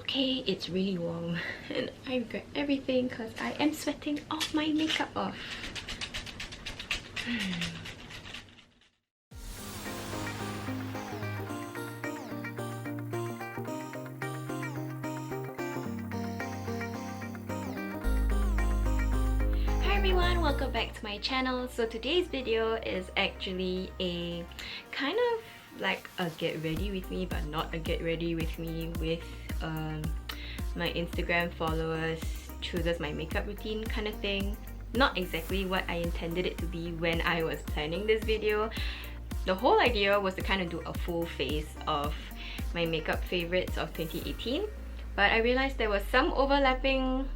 okay, it's really warm and I regret everything because I am sweating all my makeup off. Hi everyone, welcome back to my channel. So today's video is actually a kind of like a get ready with me, but not a get ready with me with my Instagram followers chooses my makeup routine kind of thing. Not exactly what I intended it to be when I was planning this video. The whole idea was to kind of do a full face of my makeup favorites of 2018, but I realized there was some overlapping,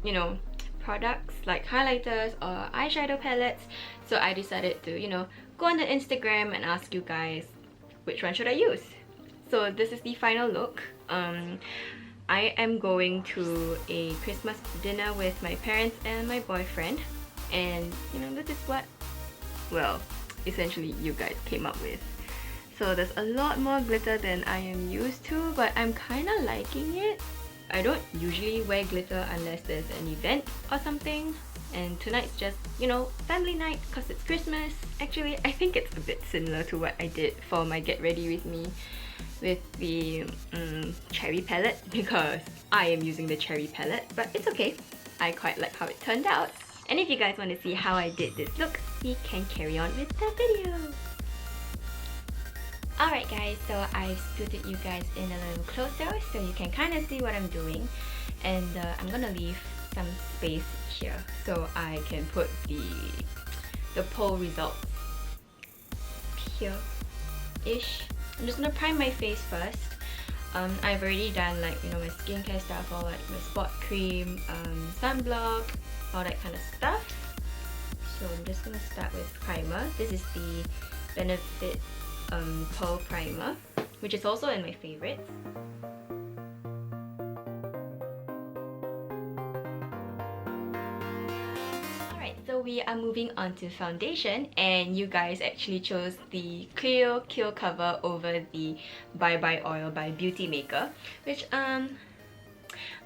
you know, products like highlighters or eyeshadow palettes, so I decided to, you know, go on the Instagram and ask you guys which one should I use. So this is the final look. I am going to a Christmas dinner with my parents and my boyfriend, and you know, this is what, well, essentially you guys came up with. So there's a lot more glitter than I am used to, but I'm kind of liking it. I don't usually wear glitter unless there's an event or something, and tonight's just, you know, family night because it's Christmas. Actually, I think it's a bit similar to what I did for my get ready with me with the cherry palette, because I am using the cherry palette, but it's okay. I quite like how it turned out. And if you guys want to see how I did this look, we can carry on with the video. Alright guys, so I've scooted you guys in a little closer so you can kind of see what I'm doing, and I'm gonna leave some space here so I can put the poll results here-ish. I'm just gonna prime my face first. I've already done, like, you know, my skincare stuff, or like my spot cream, sunblock, all that kind of stuff. So I'm just gonna start with primer. This is the Benefit Pearl Primer, which is also in my favorites. Alright, so we are moving on to foundation, and you guys actually chose the Clear Kill Cover over the Bye Bye Oil by Beauty Maker, which I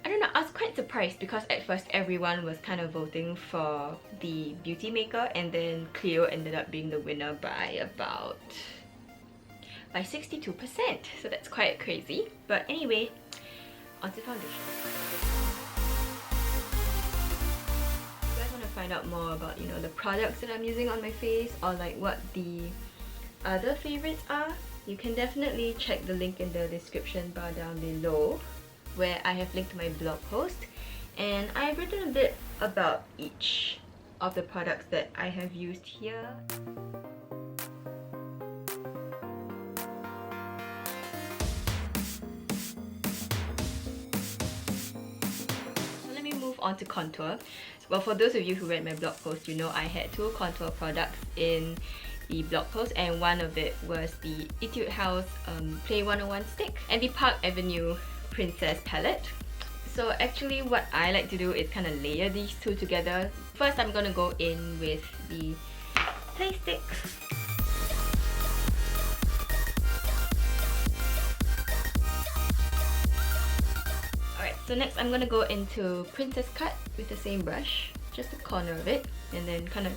don't know, I was quite surprised because at first everyone was kind of voting for the Beauty Maker, and then Cleo ended up being the winner by 62%, so that's quite crazy. But anyway, onto foundation. If you guys want to find out more about, you know, the products that I'm using on my face, or like what the other favorites are, you can definitely check the link in the description bar down below, where I have linked to my blog post, and I've written a bit about each of the products that I have used here. On to contour. Well, for those of you who read my blog post, you know I had two contour products in the blog post, and one of it was the Etude House Play 101 stick and the Park Avenue Princess palette. So actually what I like to do is kind of layer these two together. First, I'm gonna go in with the Play stick. So next I'm gonna go into Princess Cut with the same brush, just the corner of it, and then kind of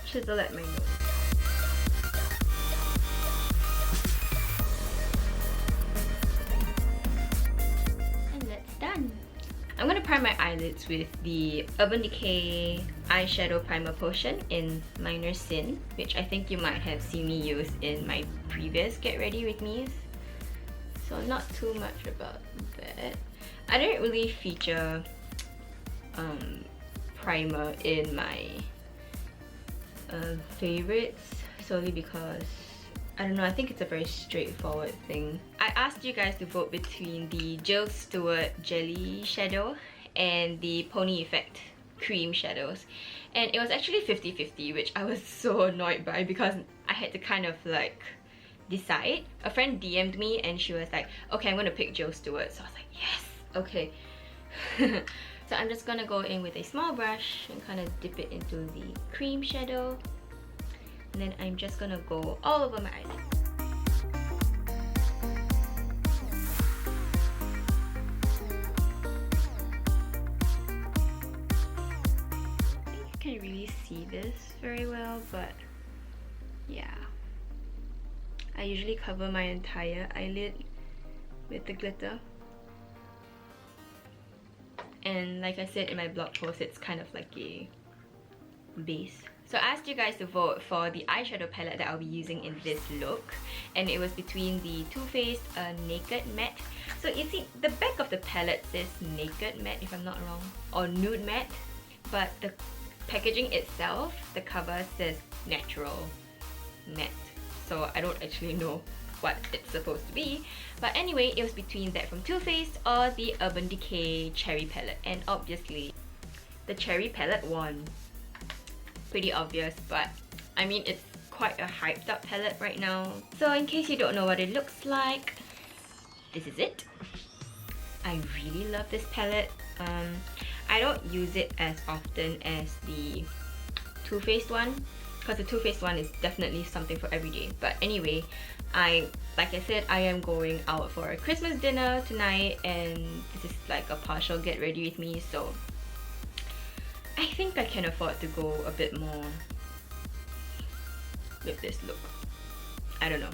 chisel at my nose. And that's done. I'm gonna prime my eyelids with the Urban Decay Eyeshadow Primer Potion in Minor Sin, which I think you might have seen me use in my previous Get Ready With Me's. So not too much about that. I don't really feature primer in my favorites, solely because, I don't know, I think it's a very straightforward thing. I asked you guys to vote between the Jill Stewart Jelly Shadow and the Pony Effect Cream Shadows, and it was actually 50-50, which I was so annoyed by because I had to kind of like decide. A friend DM'd me and she was like, okay, I'm gonna pick Jill Stewart, so I was like, yes! Okay. So I'm just gonna go in with a small brush and kind of dip it into the cream shadow, and then I'm just gonna go all over my eyelid. can't really see this very well, but yeah. I usually cover my entire eyelid with the glitter. And like I said in my blog post, it's kind of like a base. So I asked you guys to vote for the eyeshadow palette that I'll be using in this look, and it was between the Too Faced Naked Matte. So you see, the back of the palette says Naked Matte, if I'm not wrong, or Nude Matte, but the packaging itself, the cover says Natural Matte. So I don't actually know what it's supposed to be, but anyway, it was between that from Too Faced or the Urban Decay Cherry Palette, and obviously the Cherry Palette won. Pretty obvious, but I mean, it's quite a hyped up palette right now. So in case you don't know what it looks like, this is it. I really love this palette. I don't use it as often as the Too Faced one, because the Too Faced one is definitely something for every day. But anyway, like I said, I am going out for a Christmas dinner tonight, and this is like a partial get ready with me, so I think I can afford to go a bit more with this look. I don't know,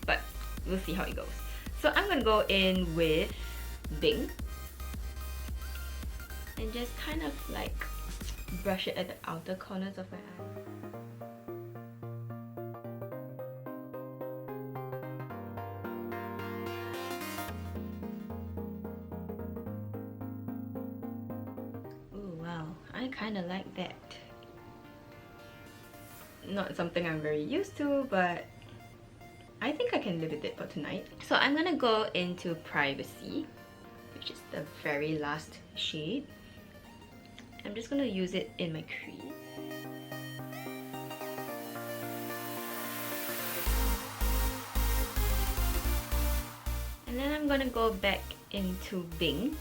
but we'll see how it goes. So I'm gonna go in with Bing and just kind of like brush it at the outer corners of my eye. I kind of like that. Not something I'm very used to, but I think I can live with it for tonight. So I'm gonna go into Privacy, which is the very last shade. I'm just gonna use it in my crease. And then I'm gonna go back into Bing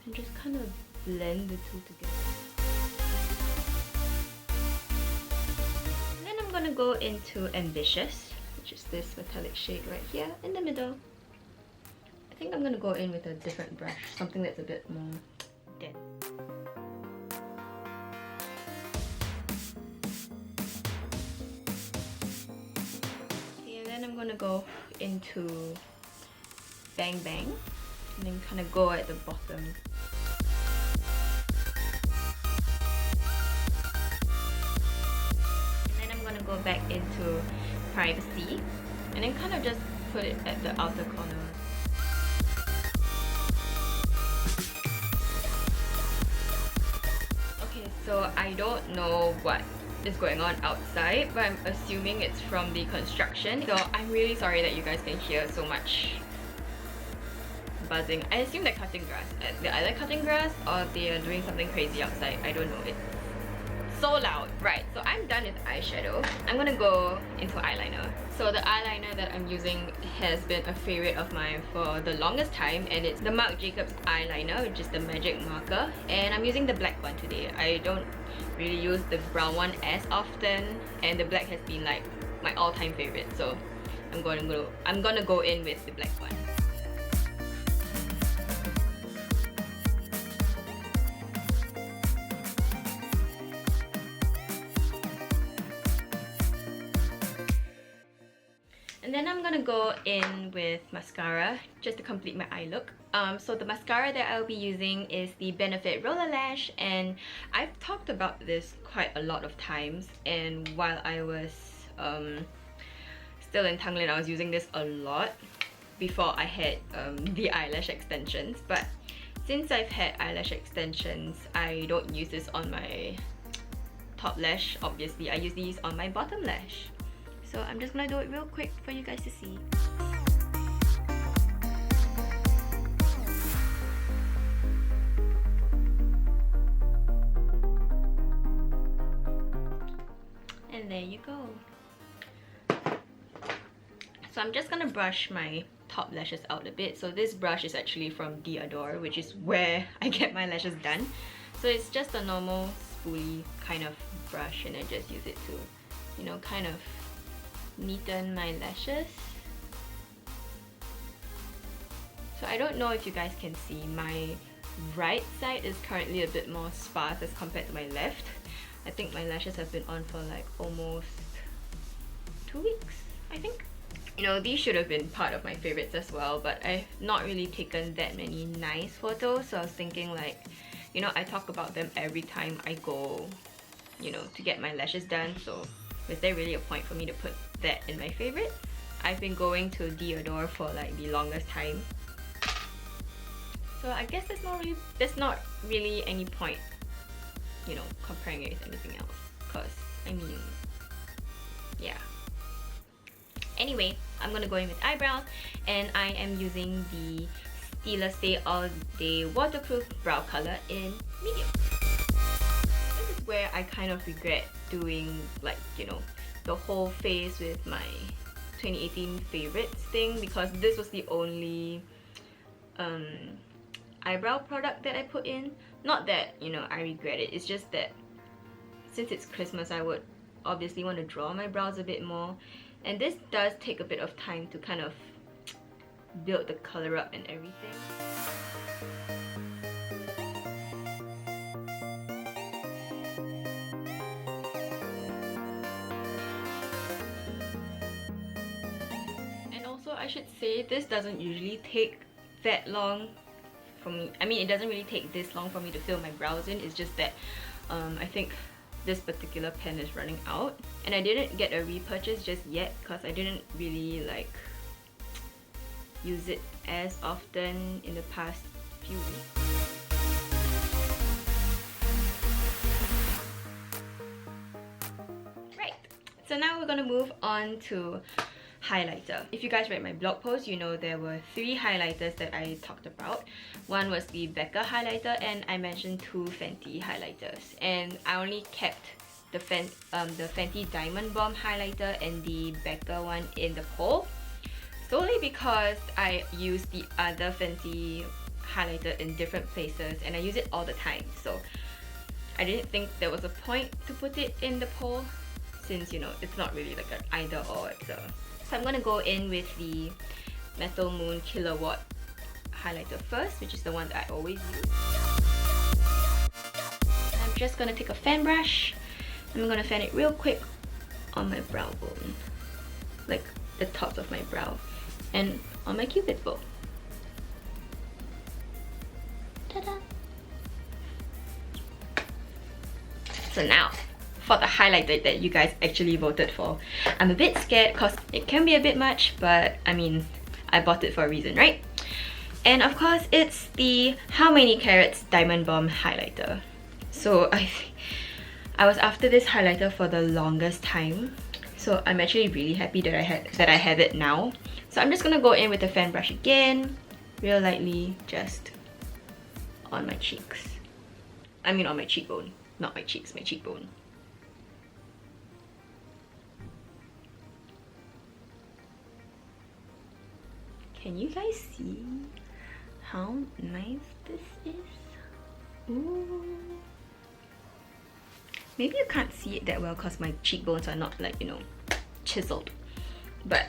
and just kind of blend the two together. And then I'm gonna go into Ambitious, which is this metallic shade right here in the middle. I think I'm gonna go in with a different brush, something that's a bit more dense. Okay, and then I'm gonna go into Bang Bang, and then kind of go at the bottom. Go back into Privacy and then kind of just put it at the outer corner. Okay, so I don't know what is going on outside, but I'm assuming it's from the construction. So I'm really sorry that you guys can hear so much buzzing. I assume they're cutting grass. They're either cutting grass or they are doing something crazy outside. I don't know. It's so loud. Right, so I'm done with eyeshadow. I'm gonna go into eyeliner. So the eyeliner that I'm using has been a favorite of mine for the longest time, and it's the Marc Jacobs eyeliner, which is the magic marker, and I'm using the black one today. I don't really use the brown one as often, and the black has been like my all-time favorite, so I'm gonna go in with the black one. And then I'm gonna go in with mascara just to complete my eye look. So the mascara that I'll be using is the Benefit Roller Lash, and I've talked about this quite a lot of times, and while I was still in Tanglin, I was using this a lot before I had the eyelash extensions. But since I've had eyelash extensions, I don't use this on my top lash. Obviously, I use these on my bottom lash. So I'm just gonna do it real quick for you guys to see. And there you go. So I'm just gonna brush my top lashes out a bit. So this brush is actually from Diador, which is where I get my lashes done. So it's just a normal spoolie kind of brush, and I just use it to, you know, kind of neaten my lashes. So I don't know if you guys can see, my right side is currently a bit more sparse as compared to my left. I think my lashes have been on for like almost 2 weeks, I think. You know, these should have been part of my favorites as well, but I've not really taken that many nice photos, so I was thinking like, you know, I talk about them every time I go, you know, to get my lashes done, so was there really a point for me to put that in my favorites? I've been going to Diodore for like the longest time, so I guess there's not really any point, you know, comparing it with anything else, because I mean, yeah. Anyway, I'm gonna go in with eyebrows, and I am using the Stila Stay All Day Waterproof Brow Color in medium. This is where I kind of regret doing, like, you know, the whole face with my 2018 favorites thing, because this was the only eyebrow product that I put in. Not that, you know, I regret it, it's just that since it's Christmas, I would obviously want to draw my brows a bit more, and this does take a bit of time to kind of build the color up and everything. And also, I should say, this doesn't usually take that long for me. I mean, it doesn't really take this long for me to fill my brows in. It's just that I think this particular pen is running out, and I didn't get a repurchase just yet because I didn't really like use it as often in the past few weeks. Right, so now we're gonna move on to highlighter. If you guys read my blog post, you know there were 3 highlighters that I talked about. One was the Becca highlighter, and I mentioned 2 Fenty highlighters, and I only kept the Fenty Diamond Bomb highlighter and the Becca one in the poll, solely because I use the other Fenty highlighter in different places and I use it all the time, so I didn't think there was a point to put it in the poll, since, you know, it's not really like an either or, it's a... So I'm gonna go in with the Metal Moon Kilowatt highlighter first, which is the one that I always use. I'm just gonna take a fan brush. I'm gonna fan it real quick on my brow bone, like the tops of my brow, and on my cupid bow. Ta-da! So now, for the highlighter that you guys actually voted for. I'm a bit scared because it can be a bit much, but I mean, I bought it for a reason, right? And of course, it's the How Many Carats Diamond Bomb highlighter. So I was after this highlighter for the longest time, so I'm actually really happy that I have it now. So I'm just gonna go in with the fan brush again, real lightly, just on my cheeks. I mean on my cheekbone, not my cheeks, my cheekbone. Can you guys see how nice this is? Ooh. Maybe you can't see it that well because my cheekbones are not, like, you know, chiseled. But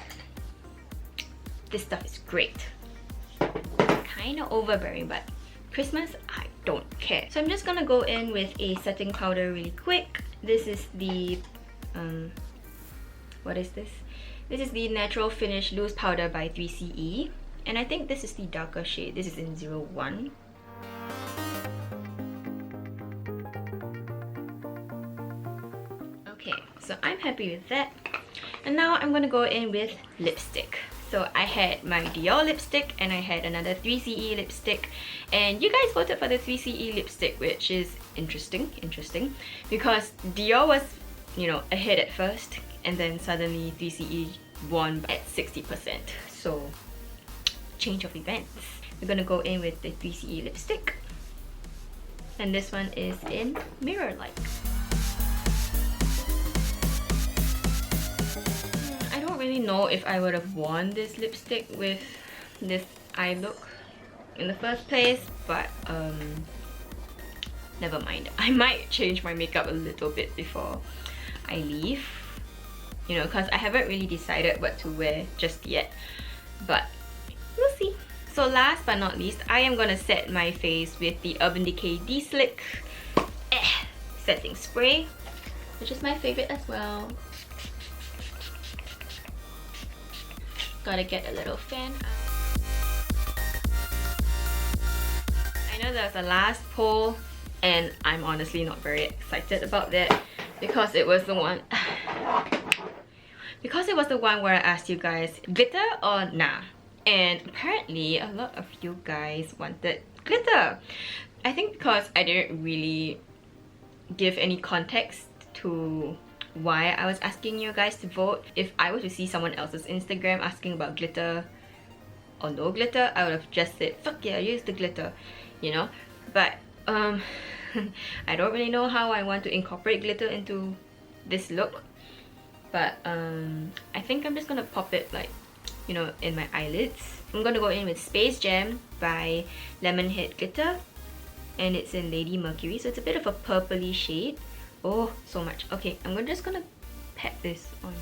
this stuff is great. Kinda overbearing, but Christmas, I don't care. So I'm just gonna go in with a setting powder really quick. This is the, what is this? This is the Natural Finish Loose Powder by 3CE. And I think this is the darker shade. This is in 01. Okay, so I'm happy with that. And now I'm gonna go in with lipstick. So I had my Dior lipstick and I had another 3CE lipstick. And you guys voted for the 3CE lipstick, which is interesting, because Dior was, you know, ahead at first, and then suddenly 3CE won at 60%. So, change of events. We're gonna go in with the 3CE lipstick. And this one is in Mirror Light. I don't really know if I would have worn this lipstick with this eye look in the first place, but never mind. I might change my makeup a little bit before I leave, you know, because I haven't really decided what to wear just yet, but we'll see. So last but not least, I am gonna set my face with the Urban Decay De-Slick setting spray, which is my favorite as well. Gotta get a little fan out. I know there's a last poll and I'm honestly not very excited about that because it was the one where I asked you guys glitter or nah, and apparently a lot of you guys wanted glitter. I think because I didn't really give any context to why I was asking you guys to vote. If I were to see someone else's Instagram asking about glitter or no glitter, I would have just said fuck yeah, use the glitter, you know. But I don't really know how I want to incorporate glitter into this look, but I think I'm just gonna pop it like, you know, in my eyelids. I'm gonna go in with Space Jam by Lemonhead Glitter, and it's in Lady Mercury, so it's a bit of a purpley shade. Oh, so much. Okay, I'm just gonna pat this on my...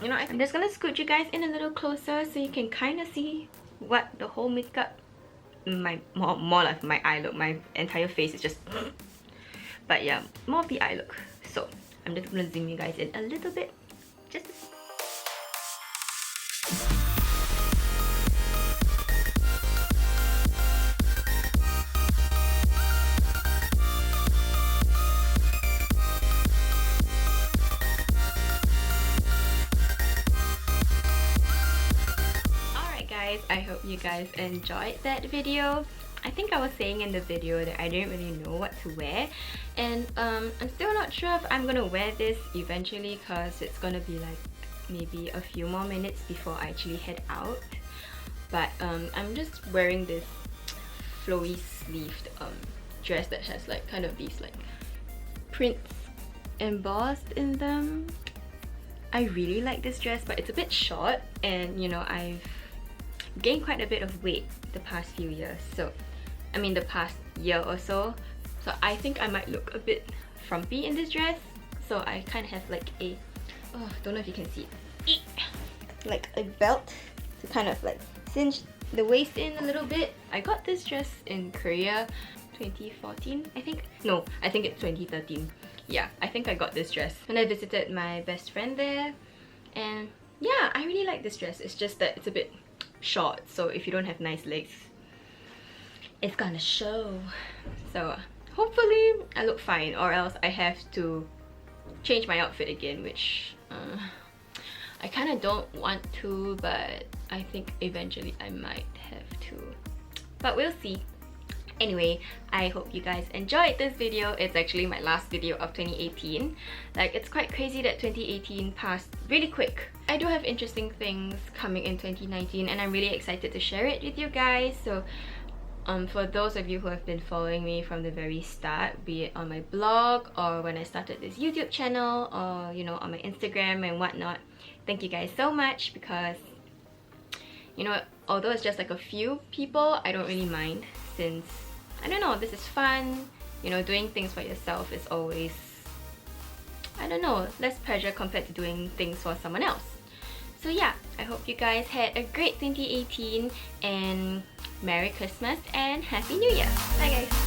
You know, I'm just gonna scoot you guys in a little closer so you can kind of see what the whole makeup, more like my eye look. My entire face is just... But yeah, more of the eye look. So I'm just gonna zoom you guys in a little bit. Just... I hope you guys enjoyed that video. I think I was saying in the video that I didn't really know what to wear, and I'm still not sure if I'm gonna wear this eventually because it's gonna be like maybe a few more minutes before I actually head out. But I'm just wearing this flowy sleeved dress that has like kind of these like prints embossed in them. I really like this dress, but it's a bit short, and you know, I've gained quite a bit of weight the past few years, so I mean the past year or so, so I think I might look a bit frumpy in this dress. So I kind of have like a, oh, don't know if you can see it, like a belt to kind of like cinch the waist in a little bit. I got this dress in Korea 2014, I think. No, I think it's 2013. Yeah, I think I got this dress when I visited my best friend there, and yeah, I really like this dress. It's just that it's a bit short, so if you don't have nice legs, it's gonna show. So hopefully I look fine, or else I have to change my outfit again, which I kind of don't want to, but I think eventually I might have to, but we'll see. Anyway, I hope you guys enjoyed this video. It's actually my last video of 2018. Like, it's quite crazy that 2018 passed really quick. I do have interesting things coming in 2019, and I'm really excited to share it with you guys. So for those of you who have been following me from the very start, be it on my blog or when I started this YouTube channel, or you know, on my Instagram and whatnot, thank you guys so much, because you know, although it's just like a few people, I don't really mind, since I don't know, this is fun. You know, doing things for yourself is always, I don't know, less pressure compared to doing things for someone else. So yeah, I hope you guys had a great 2018, and Merry Christmas and Happy New Year. Bye guys!